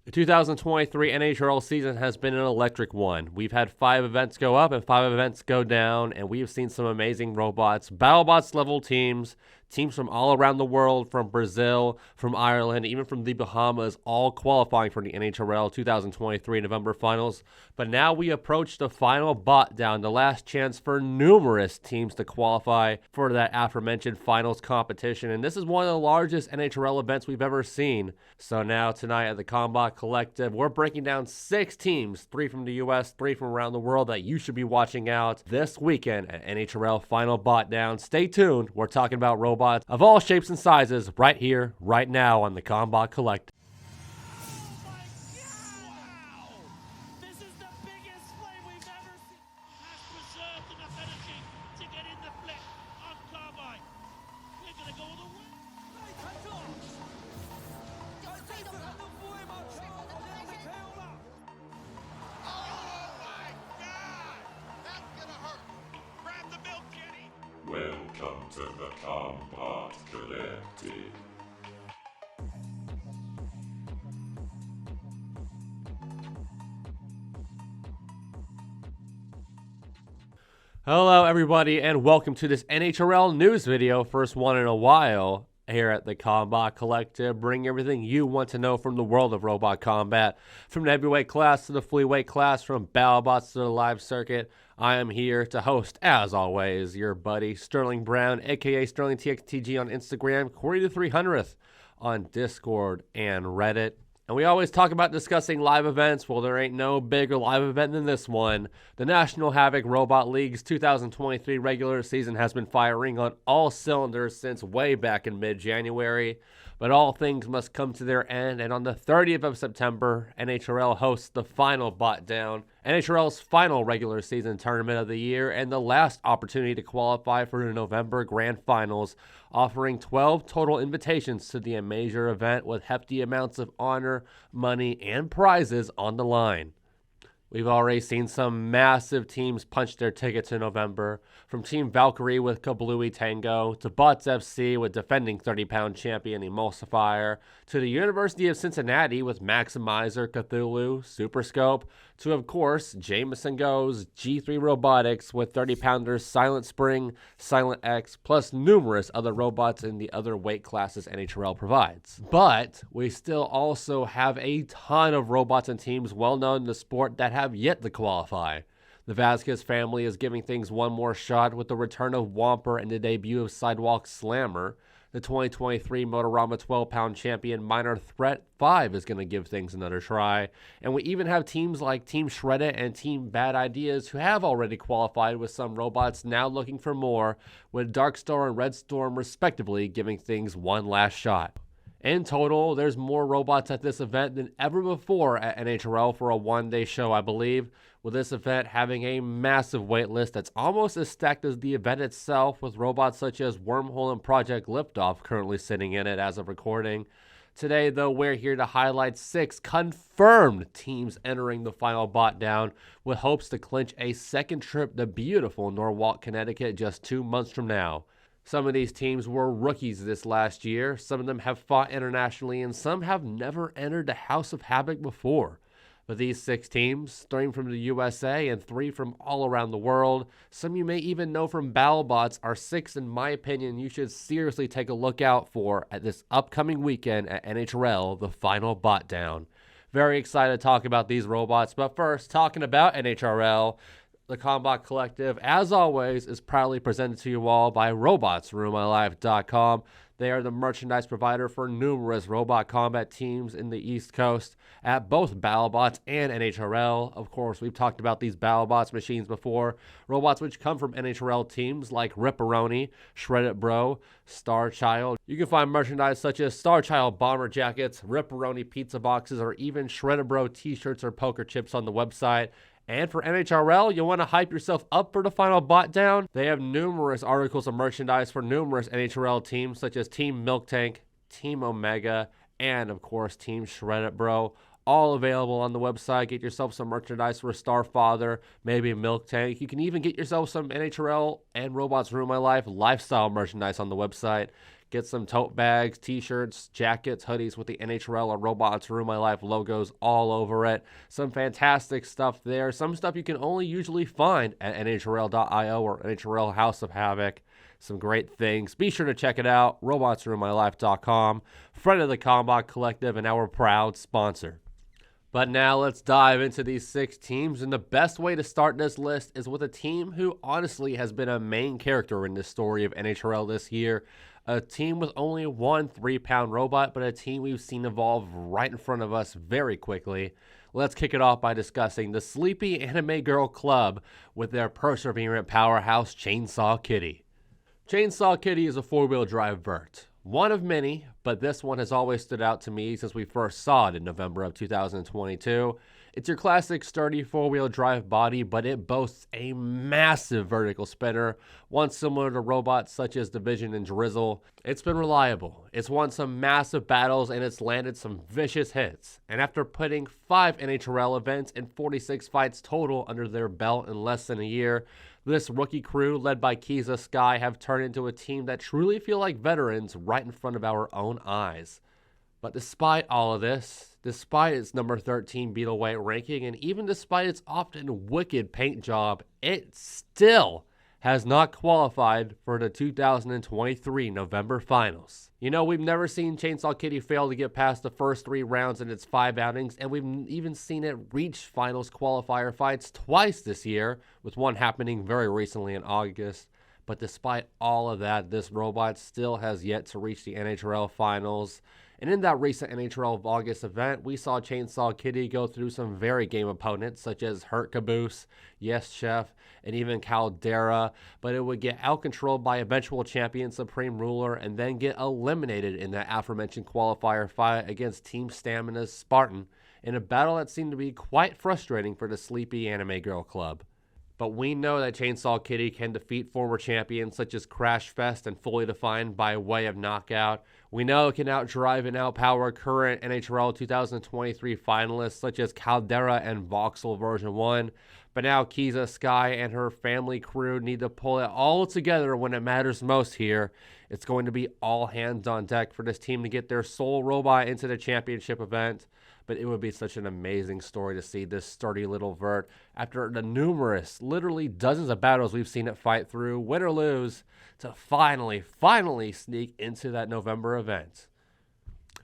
The 2023 NHRL season has been an electric one. We've had 5 events go up and 5 events go down, and we've seen some amazing robots, Battlebots level teams from all around the world, from Brazil, from Ireland, even from the Bahamas, all qualifying for the NHRL 2023 November finals. But now we approach the final bot down, the last chance for numerous teams to qualify for that aforementioned finals competition. And this is one of the largest NHRL events we've ever seen. So now tonight at the Combot Collective, we're breaking down 6 teams, 3 from the US, 3 from around the world, that you should be watching out this weekend at NHRL Final Bot Down. Stay tuned. We're talking about robots of all shapes and sizes right here, right now on the Combot Collective. Welcome to the Combot Collective. Hello everybody, and welcome to this NHRL news video, first one in a while here at the Combot Collective, bring everything you want to know from the world of robot combat, from the heavyweight class to the flyweight class, from Battlebots to the live circuit. I am here to host, as always, your buddy Sterling Brown, aka Sterling TXTG on Instagram, Corey the 300th on Discord and Reddit. And we always talk about discussing live events. Well, there ain't no bigger live event than this one. The National Havoc Robot League's 2023 regular season has been firing on all cylinders since way back in mid-January. But all things must come to their end, and on the 30th of September, NHRL hosts the final bot down, NHRL's final regular season tournament of the year, and the last opportunity to qualify for the November Grand Finals, offering 12 total invitations to the major event with hefty amounts of honor, money, and prizes on the line. We've already seen some massive teams punch their tickets in November, from Team Valkyrie with Kablooey Tango, to Bots FC with defending 30-pound champion Emulsifier, to the University of Cincinnati with Maximizer, Cthulhu, Superscope, to, of course, Jameson Go's G3 Robotics with 30-pounders Silent Spring, Silent X, plus numerous other robots in the other weight classes NHRL provides. But we still also have a ton of robots and teams well known in the sport that have yet to qualify. The Vasquez family is giving things one more shot with the return of Whomper and the debut of Sidewalk Slammer. The 2023 Motorama 12-pound champion Minor Threat 5 is going to give things another try. And we even have teams like Team Shredda and Team Bad Ideas who have already qualified, with some robots now looking for more, with Darkstar and Red Storm respectively giving things one last shot. In total, there's more robots at this event than ever before at NHRL for a one-day show, I believe, with this event having a massive wait list that's almost as stacked as the event itself, with robots such as Wormhole and Project Liftoff currently sitting in it as of recording. Today, though, we're here to highlight 6 confirmed teams entering the final bot down, with hopes to clinch a second trip to beautiful Norwalk, Connecticut just 2 months from now. Some of these teams were rookies this last year, some of them have fought internationally, and some have never entered the House of Havoc before. But these 6 teams, 3 from the USA and 3 from all around the world, some you may even know from Battlebots, are 6, in my opinion, you should seriously take a look out for at this upcoming weekend at NHRL, the final bot down. Very excited to talk about these robots, but first, talking about NHRL, the Combot Collective, as always, is proudly presented to you all by robotsruinmylife.com. They are the merchandise provider for numerous robot combat teams in the East Coast at both Battlebots and NHRL. Of course, we've talked about these Battlebots machines before. Robots which come from NHRL teams like Ripperoni, Shred It Bro, Starchild. You can find merchandise such as Starchild bomber jackets, Ripperoni pizza boxes, or even Shred It Bro t-shirts or poker chips on the website. And for NHRL, you want to hype yourself up for the final bot down? They have numerous articles of merchandise for numerous NHRL teams such as Team Milk Tank, Team Omega, and of course Team Shred It Bro. All available on the website. Get yourself some merchandise for Starfather, maybe Milk Tank. You can even get yourself some NHRL and Robots Ruin My Life lifestyle merchandise on the website. Get some tote bags, t-shirts, jackets, hoodies with the NHRL or Robots Ruin My Life logos all over it. Some fantastic stuff there. Some stuff you can only usually find at NHRL.io or NHRL House of Havoc. Some great things. Be sure to check it out. RobotsRuinMyLife.com, friend of the Combot Collective, and our proud sponsor. But now let's dive into these 6 teams, and the best way to start this list is with a team who honestly has been a main character in the story of NHRL this year. A team with only one 3-pound robot, but a team we've seen evolve right in front of us very quickly. Let's kick it off by discussing the Sleepy Anime Girl Club with their perseverant powerhouse Chainsaw Kitty. Chainsaw Kitty is a 4-wheel drive vert. One of many, but this one has always stood out to me since we first saw it in November of 2022. It's your classic sturdy 4-wheel drive body, but it boasts a massive vertical spinner, one similar to robots such as Division and Drizzle. It's been reliable, it's won some massive battles, and it's landed some vicious hits. And after putting 5 NHRL events and 46 fights total under their belt in less than a year, this rookie crew, led by Kiza Sky, have turned into a team that truly feel like veterans right in front of our own eyes. But despite all of this, despite its number 13 Beetleweight ranking, and even despite its often wicked paint job, it still has not qualified for the 2023 November finals. You know, we've never seen Chainsaw Kitty fail to get past the first 3 rounds in its 5 outings, and we've even seen it reach finals qualifier fights twice this year, with one happening very recently in August. But despite all of that, this robot still has yet to reach the NHRL finals. And in that recent NHRL of August event, we saw Chainsaw Kitty go through some very game opponents such as Hurt Caboose, Yes Chef, and even Caldera, but it would get out-controlled by eventual champion Supreme Ruler and then get eliminated in that aforementioned qualifier fight against Team Stamina's Spartan in a battle that seemed to be quite frustrating for the Sleepy Anime Girl Club. But we know that Chainsaw Kitty can defeat former champions such as Crash Fest and Fully Defined by way of knockout. We know it can outdrive and outpower current NHRL 2023 finalists such as Caldera and Voxel version 1. But now Kiza Sky and her family crew need to pull it all together when it matters most here. It's going to be all hands on deck for this team to get their sole robot into the championship event. But it would be such an amazing story to see this sturdy little vert, after the numerous, literally dozens of battles we've seen it fight through, win or lose, to finally sneak into that November event.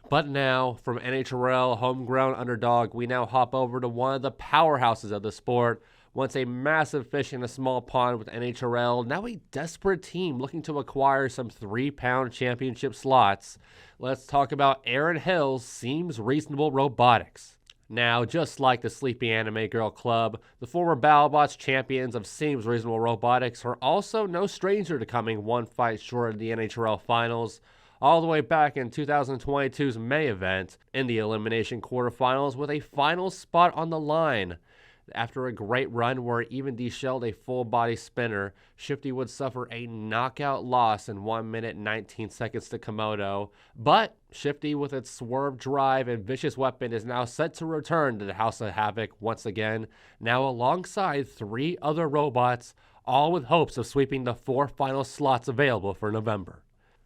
But now, from NHRL homegrown underdog, we now hop over to one of the powerhouses of the sport. Once a massive fish in a small pond with NHRL, now a desperate team looking to acquire some 3-pound championship slots. Let's talk about Aaron Hill's Seems Reasonable Riobotz. Now, just like the Sleepy Anime Girl Club, the former Battlebots champions of Seems Reasonable Riobotix are also no stranger to coming one fight short of the NHRL finals, all the way back in 2022's May event in the elimination quarterfinals with a final spot on the line. After a great run where it even deshelled a full-body spinner, Shifty would suffer a knockout loss in 1 minute 19 seconds to Komodo. But Shifty, with its swerve drive and vicious weapon, is now set to return to the House of Havoc once again, now alongside 3 other robots, all with hopes of sweeping the 4 final slots available for November.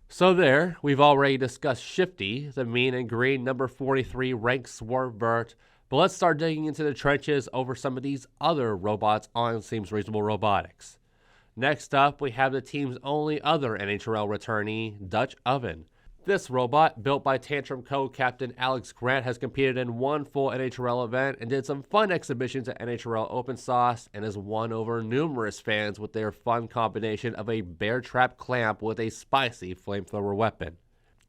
So there, we've already discussed Shifty, the mean and green number 43 ranked swerve vert. But let's start digging into the trenches over some of these other robots on Seems Reasonable Riobotix. Next up, we have the team's only other NHRL returnee, Dutch Oven. This robot, built by Tantrum co-captain Alex Grant, has competed in 1 full NHRL event and did some fun exhibitions at NHRL Open Sauce and has won over numerous fans with their fun combination of a bear trap clamp with a spicy flamethrower weapon.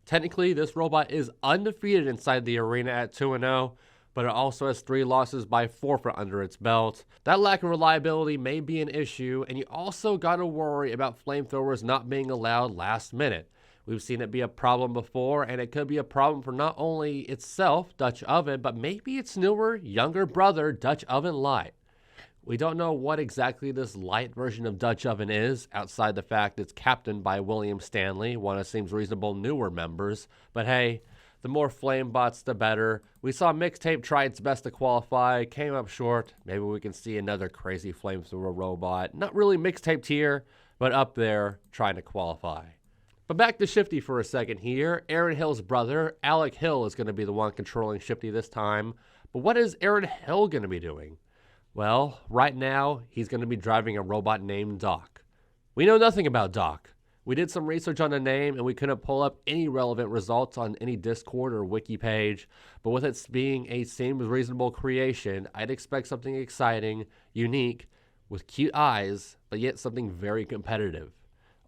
Technically, this robot is undefeated inside the arena at 2-0, but it also has 3 losses by forfeit under its belt. That lack of reliability may be an issue, and you also gotta worry about flamethrowers not being allowed last minute. We've seen it be a problem before, and it could be a problem for not only itself, Dutch Oven, but maybe its newer, younger brother, Dutch Oven Light. We don't know what exactly this light version of Dutch Oven is, outside the fact it's captained by William Stanley, one of Seems Reasonable newer members, but hey, the more flame bots, the better. We saw Mixtape try its best to qualify, came up short. Maybe we can see another crazy flamethrower robot. Not really Mixtape tier, but up there trying to qualify. But back to Shifty for a second here. Aaron Hill's brother, Alec Hill, is going to be the one controlling Shifty this time. But what is Aaron Hill going to be doing? Well, right now, he's going to be driving a robot named Doc. We know nothing about Doc. We did some research on the name, and we couldn't pull up any relevant results on any Discord or wiki page. But with it being a Seems Reasonable creation, I'd expect something exciting, unique, with cute eyes, but yet something very competitive.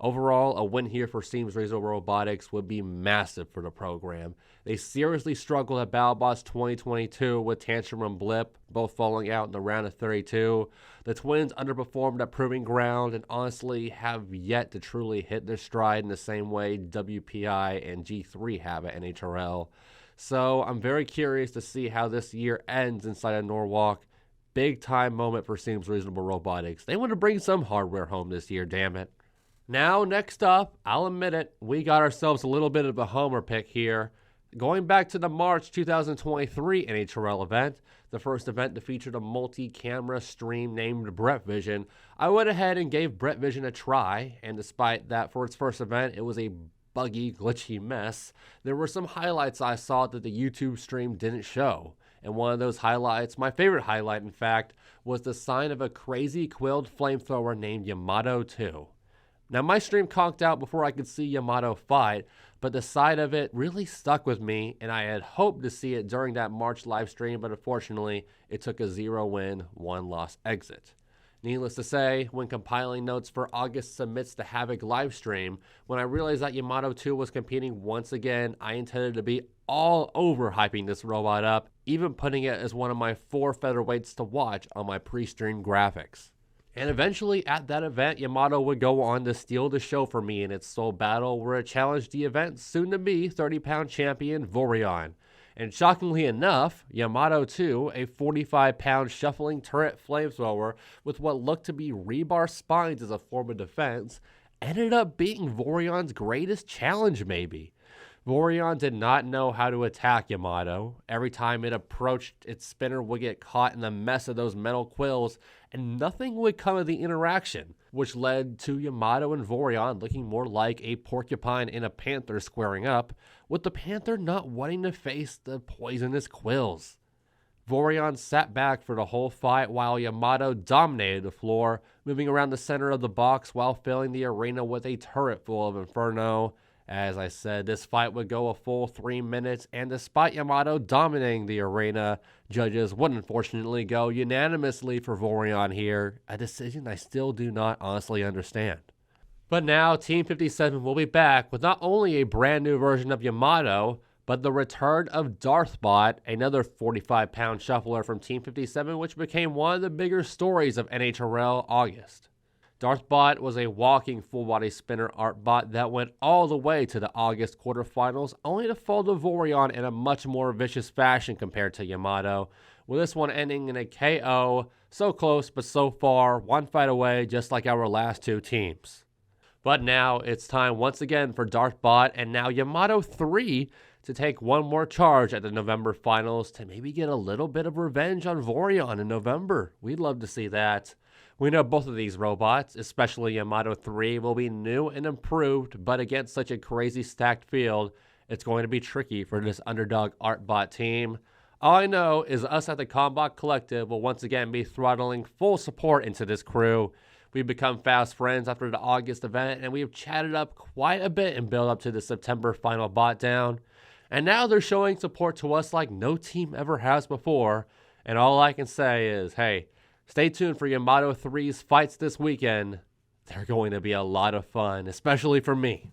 Overall, a win here for Seems Reasonable Robotics would be massive for the program. They seriously struggled at Battlebots 2022 with Tantrum and Blip, both falling out in the round of 32. The twins underperformed at Proving Ground and honestly have yet to truly hit their stride in the same way WPI and G3 have at NHRL. So I'm very curious to see how this year ends inside of Norwalk. Big time moment for Seems Reasonable Robotics. They want to bring some hardware home this year, damn it. Now, next up, I'll admit it, we got ourselves a little bit of a homer pick here. Going back to the March 2023 NHRL event, the first event that featured a multi-camera stream named Brett Vision, I went ahead and gave Brett Vision a try, and despite that for its first event, it was a buggy, glitchy mess. There were some highlights I saw that the YouTube stream didn't show. And one of those highlights, my favorite highlight in fact, was the sign of a crazy quilled flamethrower named Yamato 2. Now, my stream conked out before I could see Yamato fight, but the side of it really stuck with me, and I had hoped to see it during that March live stream, but unfortunately, it took a 0-win, 1-loss exit. Needless to say, when compiling notes for August Submits the Havoc live stream, when I realized that Yamato 2 was competing once again, I intended to be all over hyping this robot up, even putting it as one of my 4 featherweights to watch on my pre-stream graphics. And eventually, at that event, Yamato would go on to steal the show for me in its sole battle where it challenged the event's soon-to-be 30-pound champion, Vorion. And shockingly enough, Yamato 2, a 45-pound shuffling turret flamethrower with what looked to be rebar spines as a form of defense, ended up being Vorion's greatest challenge maybe. Vorion did not know how to attack Yamato. Every time it approached, its spinner would get caught in the mess of those metal quills, and nothing would come of the interaction, which led to Yamato and Vorion looking more like a porcupine and a panther squaring up, with the panther not wanting to face the poisonous quills. Vorion sat back for the whole fight while Yamato dominated the floor, moving around the center of the box while filling the arena with a turret full of Inferno. As I said, this fight would go a full 3 minutes, and despite Yamato dominating the arena, judges would unfortunately go unanimously for Vorion here, a decision I still do not honestly understand. But now, Team 57 will be back with not only a brand new version of Yamato, but the return of Darthbot, another 45-pound shuffler from Team 57, which became one of the bigger stories of NHRL August. Darthbot was a walking full-body spinner art bot that went all the way to the August quarterfinals, only to fall to Vorion in a much more vicious fashion compared to Yamato, with this one ending in a KO, so close but so far, one fight away, just like our last 2 teams. But now it's time once again for Darthbot and now Yamato 3 to take one more charge at the November finals to maybe get a little bit of revenge on Vorion in November. We'd love to see that. We know both of these robots, especially Yamato 3, will be new and improved, but against such a crazy stacked field, it's going to be tricky for this underdog Artbot team. All I know is us at the Combot Collective will once again be throttling full support into this crew. We've become fast friends after the August event, and we've chatted up quite a bit in build up to the September final BotDown. And now they're showing support to us like no team ever has before, and all I can say is, hey, stay tuned for Yamato 3's fights this weekend. They're going to be a lot of fun, especially for me.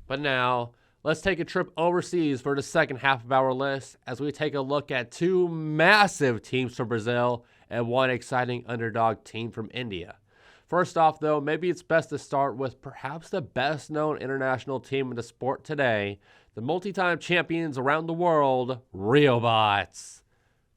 But now, let's take a trip overseas for the second half of our list as we take a look at 2 massive teams from Brazil and 1 exciting underdog team from India. First off, though, maybe it's best to start with perhaps the best-known international team in the sport today, the multi-time champions around the world, Riobots.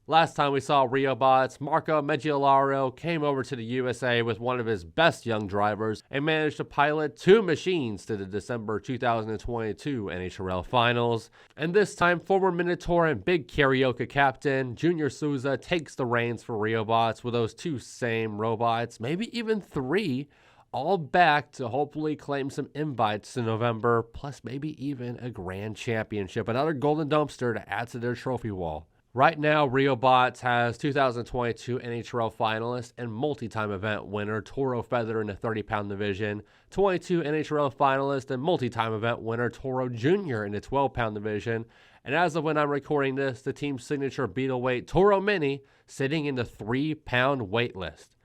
Last time we saw Riobots, Marco Meggiolaro came over to the USA with one of his best young drivers and managed to pilot 2 machines to the December 2022 NHRL Finals. And this time, former Minotaur and big karaoke captain Junior Souza takes the reins for Riobots with those 2 same robots, maybe even 3, all back to hopefully claim some invites in November, plus maybe even a grand championship, another golden dumpster to add to their trophy wall. Right now, Riobots has 2022 NHRL finalist and multi-time event winner Toro Feather in the 30-pound division, 22 NHRL finalist and multi-time event winner Toro Jr. in the 12-pound division, and as of when I'm recording this, the team's signature beetle weight Toro Mini sitting in the 3-pound weight list.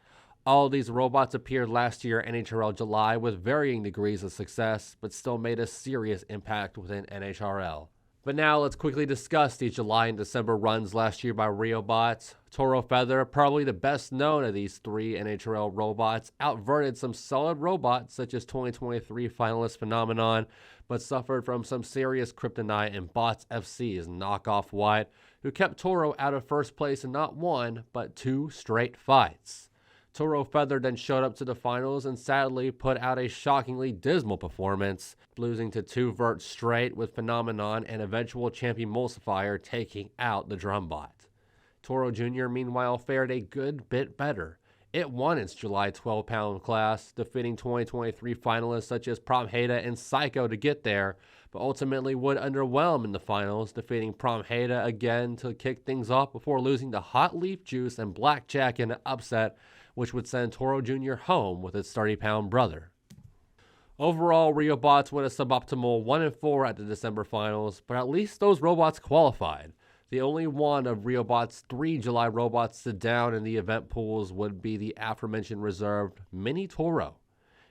All these robots appeared last year NHRL July with varying degrees of success, but still made a serious impact within NHRL. But now let's quickly discuss these July and December runs last year by Riobots. Toro Feather, probably the best known of these 3 NHRL robots, outverted some solid robots such as 2023 finalist Phenomenon, but suffered from some serious kryptonite in Bots FC's knockoff White, who kept Toro out of first place in not 1, but 2 straight fights. Toro Feather then showed up to the finals and sadly put out a shockingly dismal performance, losing to 2 verts straight with Phenomenon and eventual champion Mulsifier taking out the Drumbot. Toro Jr. meanwhile fared a good bit better. It won its July 12-pound class, defeating 2023 finalists such as Promheda and Psycho to get there, but ultimately would underwhelm in the finals, defeating Promheda again to kick things off before losing to Hot Leaf Juice and Blackjack in an upset, which would send Toro Jr. home with its 30-pound brother. Overall, Riobots went a suboptimal 1-4 at the December finals, but at least those robots qualified. The only one of Riobot's 3 July robots to down in the event pools would be the aforementioned reserved Mini Toro.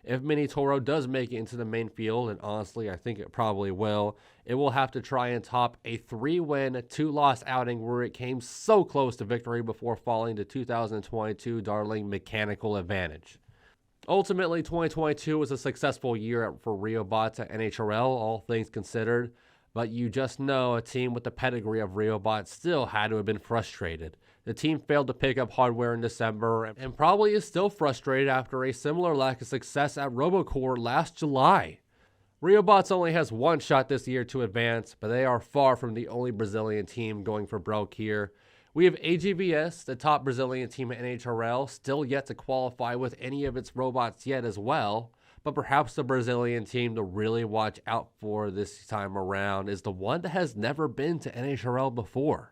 If Mini Toro does make it into the main field, and honestly I think it probably will, it will have to try and top a 3-win, 2-loss outing where it came so close to victory before falling to 2022 darling mechanical advantage. Ultimately, 2022 was a successful year for Riobots at NHRL, all things considered, but you just know a team with the pedigree of Riobots still had to have been frustrated. The team failed to pick up hardware in December and probably is still frustrated after a similar lack of success at RoboCore last July. Riobots only has 1 shot this year to advance, but they are far from the only Brazilian team going for broke here. We have AGVS, the top Brazilian team at NHRL, still yet to qualify with any of its robots yet as well, but perhaps the Brazilian team to really watch out for this time around is the one that has never been to NHRL before.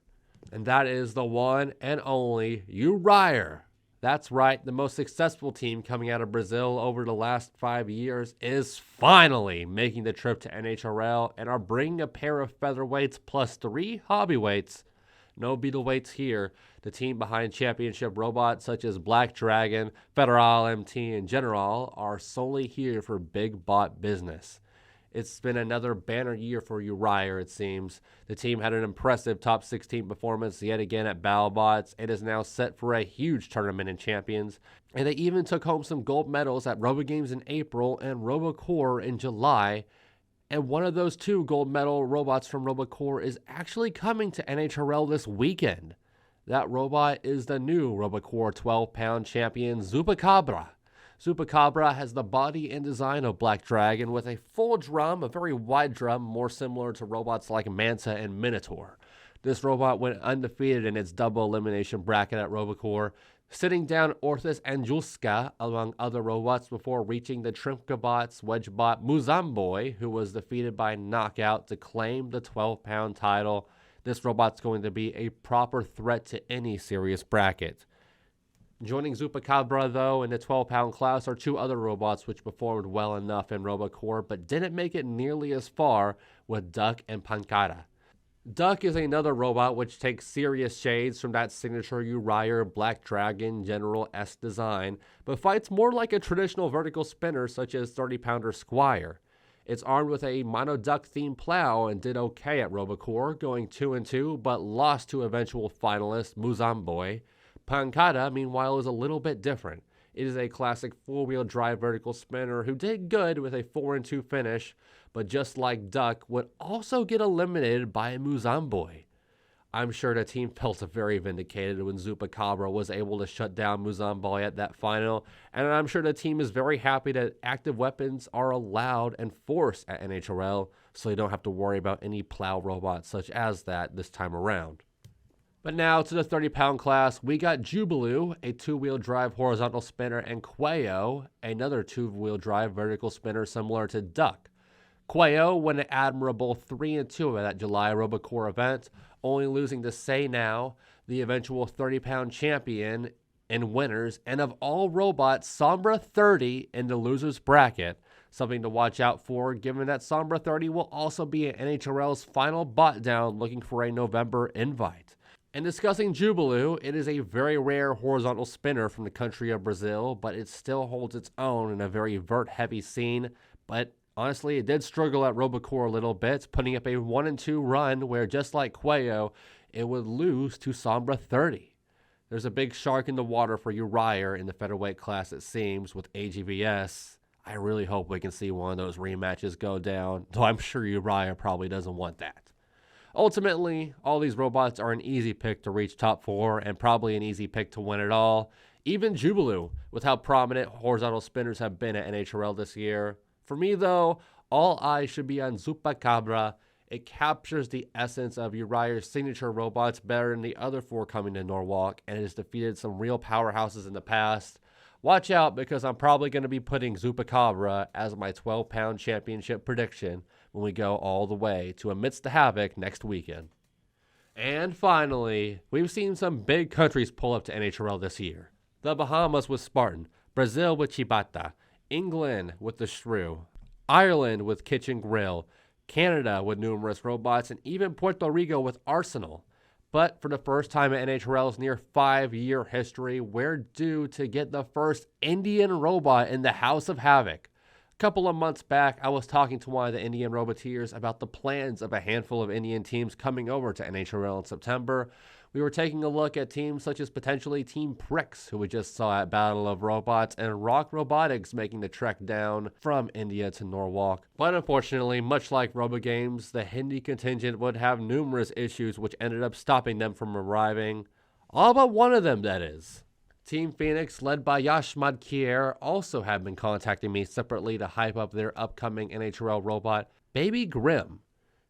And that is the one and only Uryu. That's right, the most successful team coming out of Brazil over the last 5 years is finally making the trip to NHRL and are bringing a pair of featherweights plus 3 hobby weights. No beetle weights here. The team behind championship robots such as Black Dragon, Federal MT, and General are solely here for big bot business. It's been another banner year for Uryu, it seems. The team had an impressive top 16 performance yet again at Battlebots and is now set for a huge tournament in Champions. And they even took home some gold medals at RoboGames in April and RoboCore in July. And one of those 2 gold medal robots from RoboCore is actually coming to NHRL this weekend. That robot is the new RoboCore 12-pound champion Zupacabra. Zupacabra has the body and design of Black Dragon with a full drum, a very wide drum, more similar to robots like Manta and Minotaur. This robot went undefeated in its double elimination bracket at RoboCore, sitting down Orthus Anjulska among other robots before reaching the Trimkabot's Wedgebot Muzamboy, who was defeated by knockout to claim the 12-pound title. This robot's going to be a proper threat to any serious bracket. Joining Zupacabra, though, in the 12-pound class are 2 other robots which performed well enough in RoboCore, but didn't make it nearly as far with Duck and Pancada. Duck is another robot which takes serious shades from that signature Uryu Black Dragon General S design, but fights more like a traditional vertical spinner such as 30-pounder Squire. It's armed with a mono-duck-themed plow and did okay at RoboCore, going 2-2, but lost to eventual finalist Muzamboy. Pancada, meanwhile, is a little bit different. It is a classic 4-wheel drive vertical spinner who did good with a 4-2 finish, but just like Duck, would also get eliminated by Muzamboy. I'm sure the team felt very vindicated when Zupacabra was able to shut down Muzamboy at that final, and I'm sure the team is very happy that active weapons are allowed and forced at NHRL, so they don't have to worry about any plow robots such as that this time around. But now to the 30-pound class, we got Jubilee, a two-wheel drive horizontal spinner, and Quayo, another two-wheel drive vertical spinner similar to Duck. Quayo won an admirable 3-2 at that July Robocore event, only losing to Say Now, the eventual 30-pound champion and winners, and of all robots, Sombra 30 in the losers bracket. Something to watch out for, given that Sombra 30 will also be at NHRL's final BotDown, looking for a November invite. And discussing Jubilee, it is a very rare horizontal spinner from the country of Brazil, but it still holds its own in a very vert-heavy scene. But honestly, it did struggle at Robocore a little bit, putting up a 1-2 run where, just like Quayo, it would lose to Sombra 30. There's a big shark in the water for Uryu in the featherweight class, it seems, with AGVS. I really hope we can see one of those rematches go down, though I'm sure Uryu probably doesn't want that. Ultimately, all these robots are an easy pick to reach top 4 and probably an easy pick to win it all. Even Jubilee, with how prominent horizontal spinners have been at NHRL this year. For me, though, all eyes should be on Zupacabra. It captures the essence of Uryu's signature robots better than the other 4 coming to Norwalk, and it has defeated some real powerhouses in the past. Watch out, because I'm probably going to be putting Zupacabra as my 12-pound championship prediction when we go all the way to Amidst the Havoc next weekend. And finally, we've seen some big countries pull up to NHRL this year. The Bahamas with Spartan, Brazil with Chibata, England with the Shrew, Ireland with Kitchen Grill, Canada with numerous robots, and even Puerto Rico with Arsenal. But for the first time in NHRL's near 5-year history, we're due to get the first Indian robot in the House of Havoc. A couple of months back, I was talking to one of the Indian Roboteers about the plans of a handful of Indian teams coming over to NHRL in September. We were taking a look at teams such as potentially Team Pricks, who we just saw at Battle of Robots, and Rock Robotics making the trek down from India to Norwalk. But unfortunately, much like RoboGames, the Hindi contingent would have numerous issues which ended up stopping them from arriving. All but one of them, that is. Team Phoenix, led by Yashmad Kier, also have been contacting me separately to hype up their upcoming NHRL robot, Baby Grim.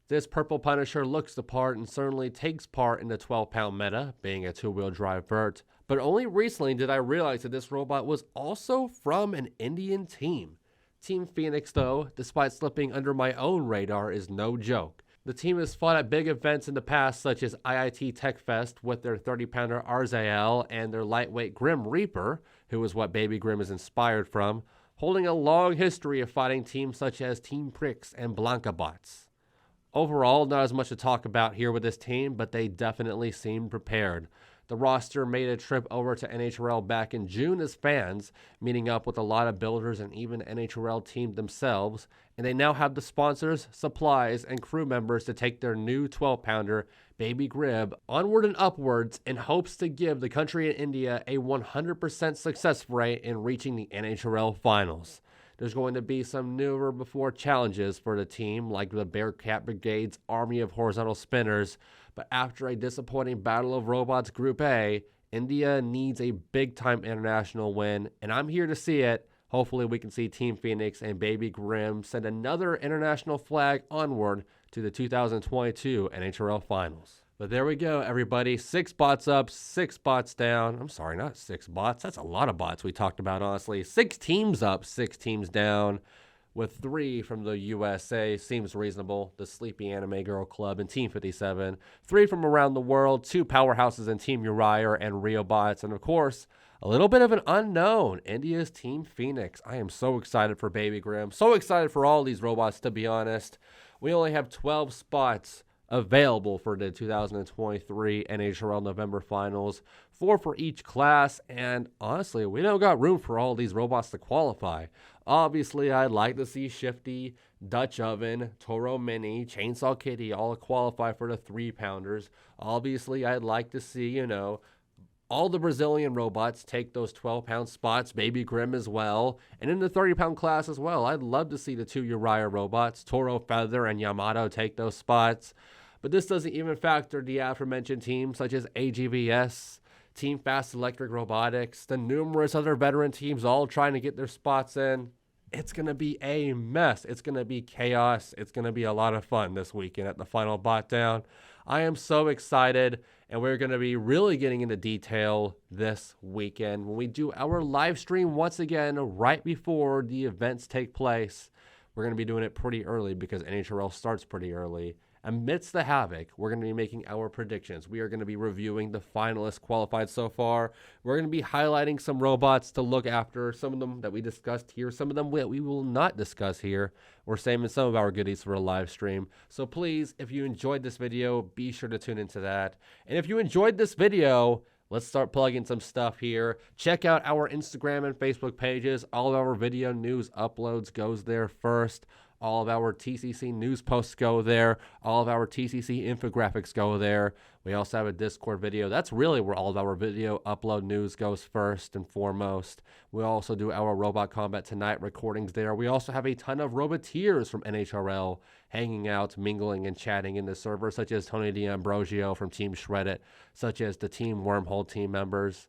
This purple Punisher looks the part and certainly takes part in the 12-pound meta, being a two-wheel drive vert, but only recently did I realize that this robot was also from an Indian team. Team Phoenix, though, despite slipping under my own radar, is no joke. The team has fought at big events in the past, such as IIT Tech Fest with their 30-pounder Arzael and their lightweight Grim Reaper, who is what Baby Grim is inspired from, holding a long history of fighting teams such as Team Pricks and Blancabots. Overall, not as much to talk about here with this team, but they definitely seem prepared. The roster made a trip over to NHRL back in June as fans, meeting up with a lot of builders and even NHRL team themselves, and they now have the sponsors, supplies, and crew members to take their new 12-pounder, Baby Grib, onward and upwards in hopes to give the country in India a 100% success rate in reaching the NHRL finals. There's going to be some never before challenges for the team, like the Bearcat Brigade's army of horizontal spinners, but after a disappointing Battle of Robots Group A, India needs a big-time international win, and I'm here to see it. Hopefully we can see Team Phoenix and Baby Grim send another international flag onward to the 2022 NHRL Finals. But there we go, everybody. 6 bots up, 6 bots down. I'm sorry, not 6 bots. That's a lot of bots we talked about, honestly. 6 teams up, 6 teams down, with 3 from the USA, Seems Reasonable, the Sleepy Anime Girl Club, and Team 57. 3 from around the world, 2 powerhouses in Team Uryu and Riobots, and of course, a little bit of an unknown, India's Team Phoenix. I am so excited for Baby Grim. So excited for all these robots, to be honest. We only have 12 spots available for the 2023 NHRL November Finals, 4 for each class, and honestly, we don't got room for all these robots to qualify. Obviously, I'd like to see Shifty, Dutch Oven, Toro Mini, Chainsaw Kitty all qualify for the 3-pounders. Obviously, I'd like to see, all the Brazilian robots take those 12-pound spots, Baby Grim as well, and in the 30-pound class as well. I'd love to see the 2 Uryu robots, Toro Feather and Yamato, take those spots. But this doesn't even factor the aforementioned teams such as AGVS, Team FastElectricRobotics, the numerous other veteran teams all trying to get their spots in. It's going to be a mess. It's going to be chaos. It's going to be a lot of fun this weekend at the Final BotDown. I am so excited, and we're going to be really getting into detail this weekend when we do our live stream once again right before the events take place. We're going to be doing it pretty early because NHRL starts pretty early. Amidst the havoc, we're going to be making our predictions. We are going to be reviewing the finalists qualified so far. We're going to be highlighting some robots to look after, some of them that we discussed here, some of them we will not discuss here. We're saving some of our goodies for a live stream. So please, if you enjoyed this video, be sure to tune into that. And if you enjoyed this video, let's start plugging some stuff here. Check out our Instagram and Facebook pages. All of our video news uploads goes there first. All of our TCC news posts go there. All of our TCC infographics go there. We also have a Discord video. That's really where all of our video upload news goes first and foremost. We also do our Robot Combat Tonight recordings there. We also have a ton of Roboteers from NHRL hanging out, mingling, and chatting in the server, such as Tony D'Ambrosio from Team Shreddit, such as the Team Wormhole team members.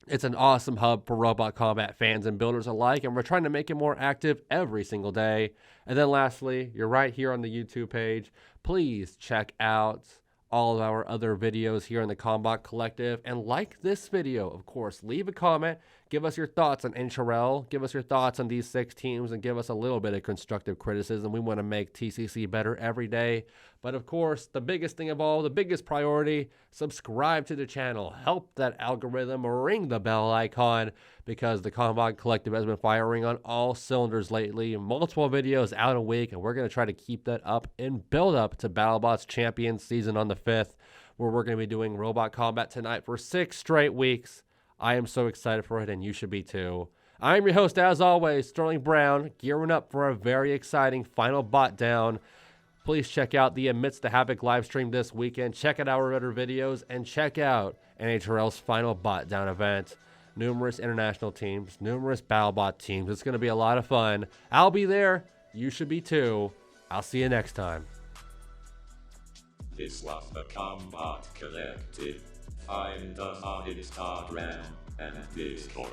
It's an awesome hub for Robot Combat fans and builders alike, and we're trying to make it more active every single day. And then lastly, you're right here on the YouTube page. Please check out all of our other videos here in the Combot Collective, and like this video, of course. Leave a comment, give us your thoughts on NHRL, give us your thoughts on these 6 teams, and give us a little bit of constructive criticism. We want to make TCC better every day. But of course, the biggest thing of all, the biggest priority, subscribe to the channel. Help that algorithm, ring the bell icon, because the Combot Collective has been firing on all cylinders lately. Multiple videos out a week, and we're going to try to keep that up and build up to Battlebots Champion Season on the 5th, where we're going to be doing Robot Combat Tonight for 6 straight weeks. I am so excited for it, and you should be too. I'm your host, as always, Sterling Brown, gearing up for a very exciting final bot down. Please check out the Amidst the Havoc live stream this weekend. Check out our other videos, and check out NHRL's final bot down event. Numerous international teams, numerous Battlebot teams. It's going to be a lot of fun. I'll be there. You should be too. I'll see you next time. This was the Combot Collective. Find us on Instagram and Discord.